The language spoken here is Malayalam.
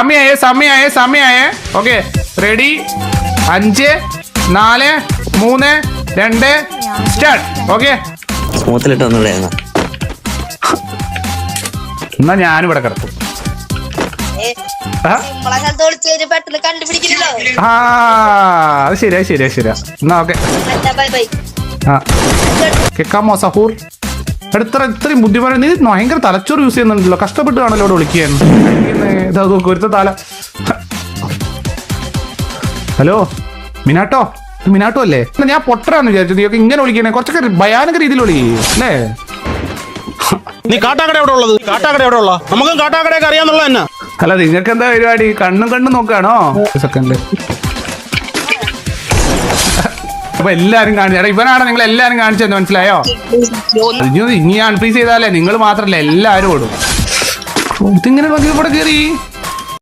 സമയായേ. Okay ready 5 4 3 2 start. ഓക്കെ സ്മൂത്തിലിട്ട് വന്നുള്ളായിരുന്നു. എന്നാ ഞാനിവിടെ കിടക്കും. അത് ശരിയാ. എന്നാ ഓക്കെ കേക്കാമോ സഹൂർ? ഇത്രയും ബുദ്ധിമുട്ട്. നീ ഭയങ്കര തലച്ചോറ് യൂസ് ചെയ്യുന്നുണ്ടല്ലോ. കഷ്ടപ്പെട്ട് കാണല്ലോ ഇവിടെ വിളിക്കാൻ. ഒരുത്ത തല. ഹലോ മിനാട്ടോ അല്ലേ? ഞാൻ പൊട്ടറാന്ന് വിചാരിച്ചു. നീ ഒക്കെ ഇങ്ങനെ വിളിക്കണേ. കുറച്ചൊക്കെ ഭയാനക രീതിയിൽ വിളി അല്ലേ? നീ കാട്ടാക്കട എവിടെ ഉള്ളത്? നമുക്കും കാട്ടാക്കടയൊക്കെ അറിയാന്നുള്ള തന്നെ. അല്ല നിങ്ങൾക്ക് എന്താ പരിപാടി? കണ്ണും നോക്കുകയാണോ? സെക്കൻഡ് അപ്പൊ എല്ലാരും കാണിച്ചാ ഇവനാണ് നിങ്ങൾ എല്ലാരും കാണിച്ചെന്ന് മനസ്സിലായോ? ഇനി അൺഫ്രീസ് ചെയ്താലേ നിങ്ങൾ മാത്രല്ല എല്ലാരും ഓടും. ഇതിങ്ങനെ ഇവിടെ കയറി